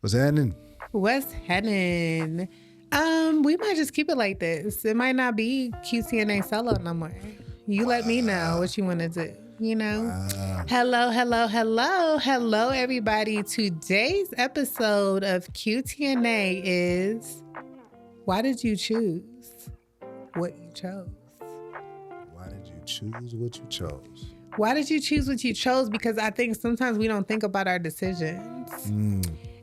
What's happening? What's happening? We might just keep it like this. It might not be QTNA solo no more. You let me know what you want to do, you know? Hello, everybody. Today's episode of QTNA is, why did you choose what you chose? Why did you choose what you chose? Why did you choose what you chose? Because I think sometimes we don't think about our decisions.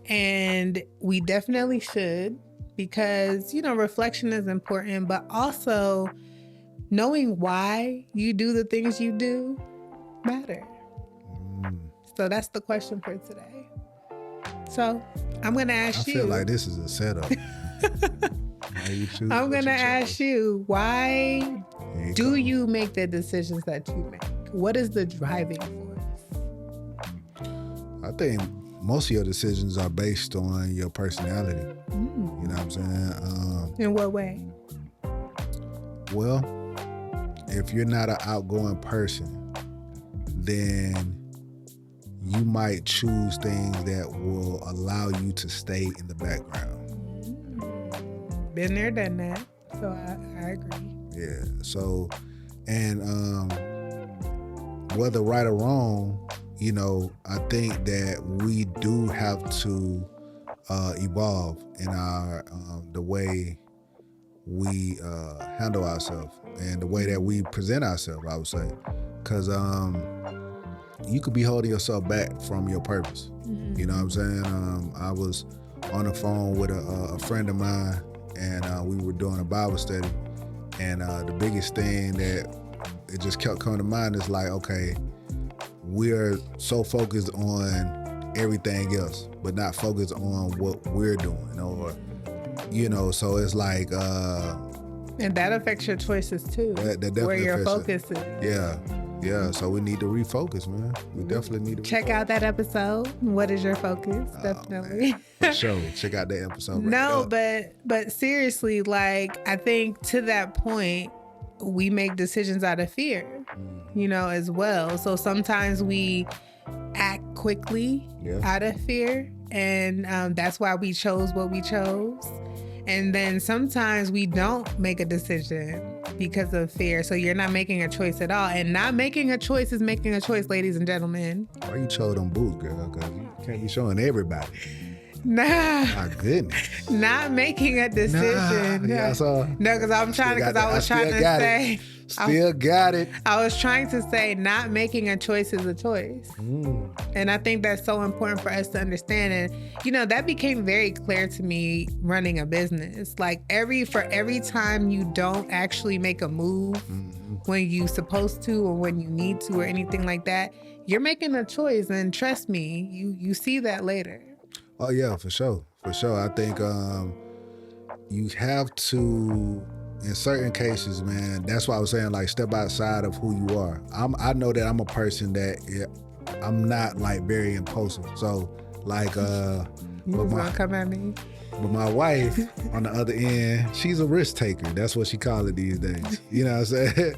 And we definitely should, because, you know, reflection is important, but also knowing why you do the things you do matter. So that's the question for today. So I'm going to ask you. I feel like this is a setup. I'm going to ask you, why do you make the decisions that you make? What is the driving force? I think most of your decisions are based on your personality. You know what I'm saying? In what way? Well, if you're not an outgoing person, then you might choose things that will allow you to stay in the background. Been there, done that. So I agree. Yeah. So, and whether right or wrong, you know, I think that we do have to evolve in our the way we handle ourselves and the way that we present ourselves, I would say. Because you could be holding yourself back from your purpose. You know what I'm saying? I was on the phone with a friend of mine, and we were doing a Bible study. And the biggest thing that it just kept coming to mind is like, okay, we're so focused on everything else, but not focused on what we're doing, or, you know, so it's like... and that affects your choices too, that definitely where your focus is. Yeah, so we need to refocus, man. We definitely need to check out that episode. What is your focus? Definitely. For sure. Check out that episode. No, but seriously, like, I think to that point, we make decisions out of fear, you know, as well. So sometimes we act quickly out of fear, and that's why we chose what we chose. And then sometimes we don't make a decision because of fear. So you're not making a choice at all. And not making a choice is making a choice, ladies and gentlemen. Why you chose them boots, girl? Because you can't be showing everybody. Nah. My goodness. Not making a decision. Nah, yeah, so no, because I was trying to say. Still got it. I was trying to say not making a choice is a choice. And I think that's so important for us to understand. And, you know, that became very clear to me running a business. Like every time you don't actually make a move when you're supposed to or when you need to or anything like that, you're making a choice. And trust me, you see that later. Oh, yeah, for sure. For sure. I think you have to... In certain cases, man, that's why I was saying, like, step outside of who you are. I know that I'm a person that I'm not, like, very impulsive. So, like, you was gonna come at me. But my wife, on the other end, she's a risk taker. That's what she calls it these days. You know what I'm saying?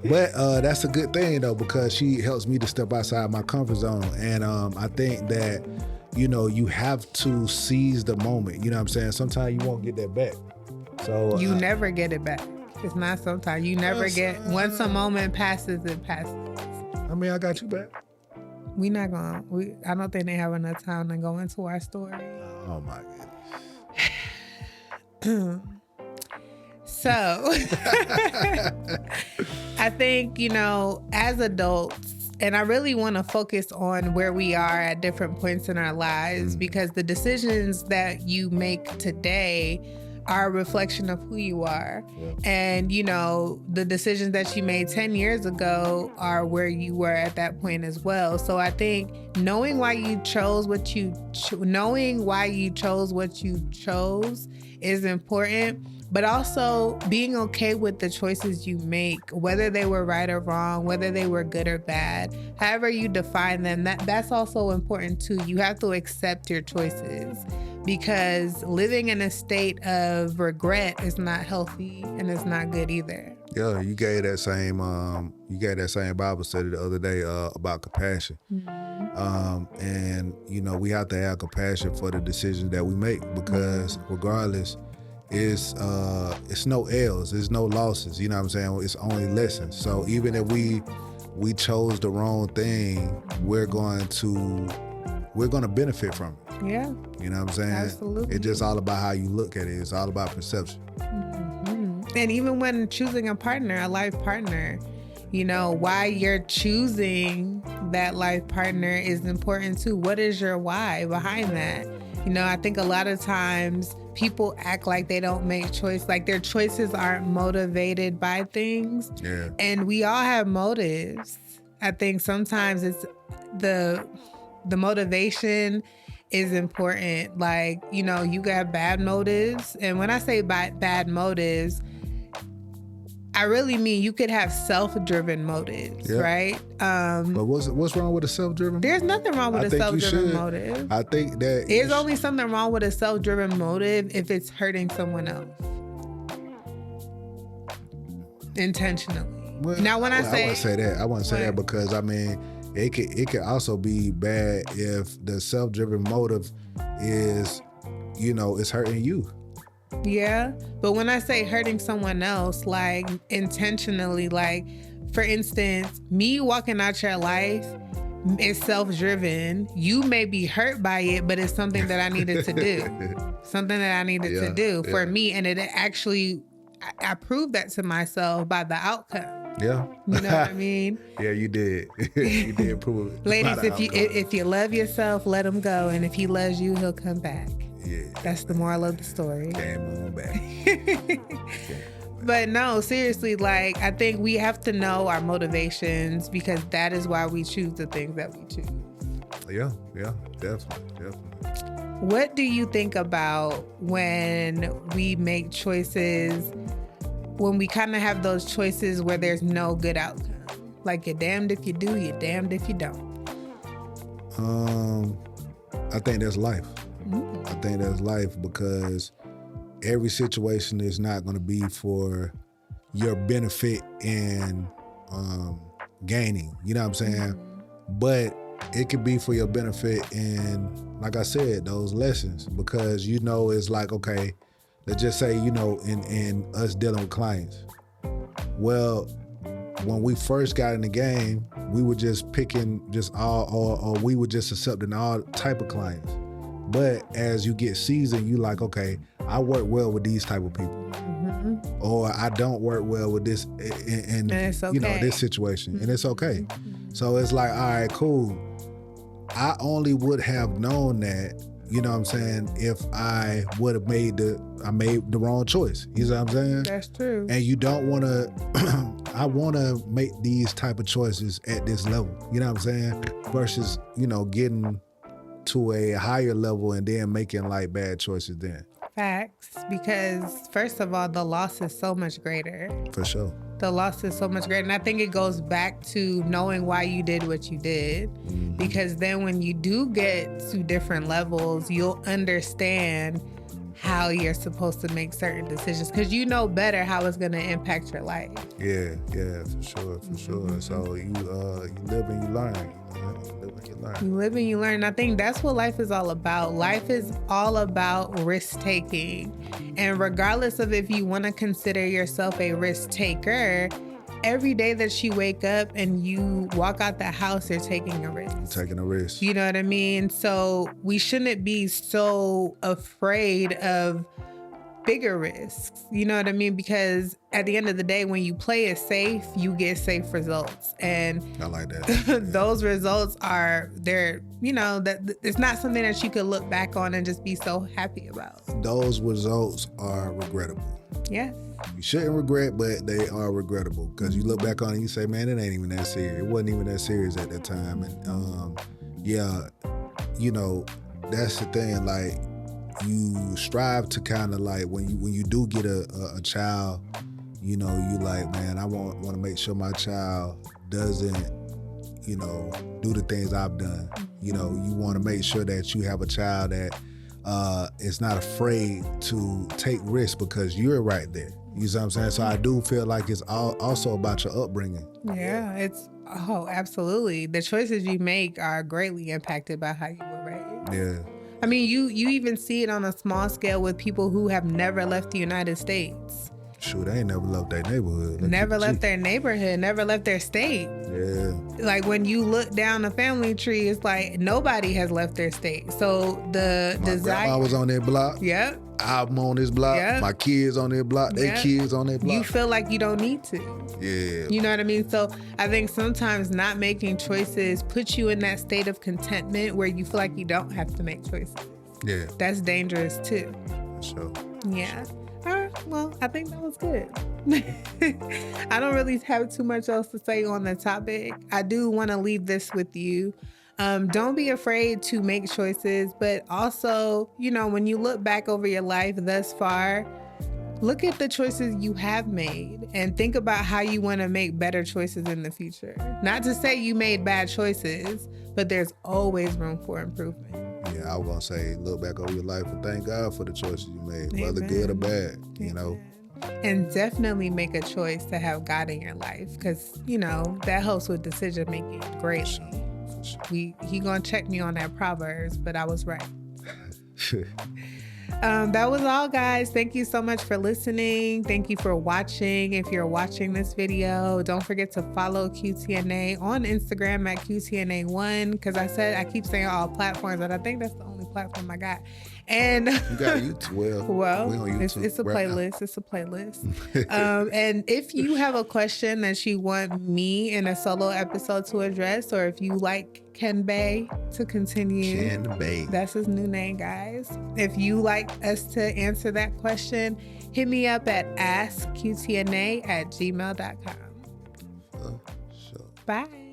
But that's a good thing, though, because she helps me to step outside my comfort zone. And I think that, you know, you have to seize the moment. You know what I'm saying? Sometimes you won't get that back. So you never get it back. It's not sometimes. You never get, once a moment passes, it passes. I mean, I got you back. I don't think they have enough time to go into our story. Oh my goodness. So I think, you know, as adults, and I really want to focus on where we are at different points in our lives, because the decisions that you make today are a reflection of who you are. And, you know, the decisions that you made 10 years ago are where you were at that point as well. So I think knowing why you chose what you chose is important, but also being okay with the choices you make, whether they were right or wrong, whether they were good or bad, however you define them, that's also important too. You have to accept your choices, because living in a state of regret is not healthy and it's not good either. Yeah, you gave that same Bible study the other day about compassion. And we have to have compassion for the decisions that we make, because regardless, it's no L's, it's no losses. You know what I'm saying? It's only lessons. So even if we chose the wrong thing, we're going to benefit from it. Yeah. You know what I'm saying? Absolutely. It's just all about how you look at it. It's all about perception. And even when choosing a partner, a life partner, why you're choosing that life partner is important too. What is your why behind that? I think a lot of times people act like they don't make choice, like their choices aren't motivated by things. Yeah. And we all have motives. I think sometimes it's the motivation is important. Like, you got bad motives. And when I say bad motives, I really mean you could have self-driven motives, right? But what's wrong with a self-driven? There's nothing wrong with a self-driven motive. I think that there's only something wrong with a self-driven motive if it's hurting someone else intentionally. Well, now, when I wouldn't say that. I wouldn't say that because it could also be bad if the self-driven motive is, it's hurting you. Yeah, but when I say hurting someone else, like intentionally, like for instance, me walking out your life is self-driven. You may be hurt by it, but it's something that I needed to do. Something that I needed to do for me. And it actually, I proved that to myself by the outcome. Yeah. You know what I mean? Yeah, you did. You did prove it. Ladies, if you love yourself, let him go. And if he loves you, he'll come back. Yeah. That's the moral of the story. Came on back. But no, seriously, like I think we have to know our motivations because that is why we choose the things that we choose. Yeah, definitely. What do you think about when we make choices, when we kind of have those choices where there's no good outcome? Like you're damned if you do, you're damned if you don't. I think that's life. I think that's life because every situation is not going to be for your benefit and gaining. You know what I'm saying? But it could be for your benefit and, like I said, those lessons. Because it's like, okay, let's just say in us dealing with clients. Well, when we first got in the game, we were just picking just all, or we were just accepting all type of clients. But as you get seasoned, you like, okay, I work well with these type of people, or I don't work well with this, and it's okay. This situation, and it's okay. So it's like, all right, cool. I only would have known that, you know what I'm saying, if I would have made the wrong choice. You know what I'm saying? That's true. And you don't want to. I want to make these type of choices at this level. You know what I'm saying? Versus getting to a higher level and then making like bad choices then. Facts. Because first of all, the loss is so much greater. For sure. The loss is so much greater. And I think it goes back to knowing why you did what you did. Mm-hmm. Because then when you do get to different levels, you'll understand how you're supposed to make certain decisions because you know better how it's going to impact your life. Yeah, for sure. So you live and you learn. You live and you learn. I think that's what life is all about. Life is all about risk taking. And regardless of if you want to consider yourself a risk taker, every day that you wake up and you walk out the house, you're taking a risk. Taking a risk. You know what I mean? So we shouldn't be so afraid of bigger risks. You know what I mean? Because at the end of the day, when you play it safe, you get safe results. And I like that. Those results that it's not something that you could look back on and just be so happy about. Those results are regrettable. Yes. You shouldn't regret, but they are regrettable because you look back on it and you say, man, it ain't even that serious. It wasn't even that serious at that time. And that's the thing. Like, you strive to kind of like when you do get a child, you like, man, I want to make sure my child doesn't, do the things I've done. You want to make sure that you have a child that is not afraid to take risks because you're right there. You know what I'm saying? So I do feel like it's also about your upbringing. Yeah, it's Oh, absolutely. The choices you make are greatly impacted by how you were raised. Yeah. I mean, you even see it on a small scale with people who have never left the United States. Shoot, they ain't never left their neighborhood. Never left their neighborhood, never left their state. Yeah. Like when you look down the family tree, it's like nobody has left their state. So the My grandma was on their block. Yep. I'm on this block. Yep. My kids on their block. Their kids on their block. You feel like you don't need to. Yeah. You know what I mean? So I think sometimes not making choices puts you in that state of contentment where you feel like you don't have to make choices. Yeah. That's dangerous too. So. Yeah. All right. Well, I think that was good. I don't really have too much else to say on the topic. I do want to leave this with you. Don't be afraid to make choices, but also, you know, when you look back over your life thus far, look at the choices you have made and think about how you want to make better choices in the future. Not to say you made bad choices, but there's always room for improvement. Yeah, I was going to say, look back over your life and thank God for the choices you made, Amen. whether good or bad, you know. And definitely make a choice to have God in your life because, you know, that helps with decision making greatly. For sure. He gonna check me on that Proverbs, but I was right. That was all, guys. Thank you so much for listening. Thank you for watching. If you're watching this video, don't forget to follow QTNA on Instagram at QTNA1 because I keep saying all platforms, but I think that's the only platform I got. And you got YouTube. Well, we on YouTube it's a playlist. It's a playlist. And if you have a question that you want me in a solo episode to address, or if you like Kngdom to continue, Kngdom. That's his new name, guys. If you like us to answer that question, hit me up at askqtna@gmail.com. Sure. Bye.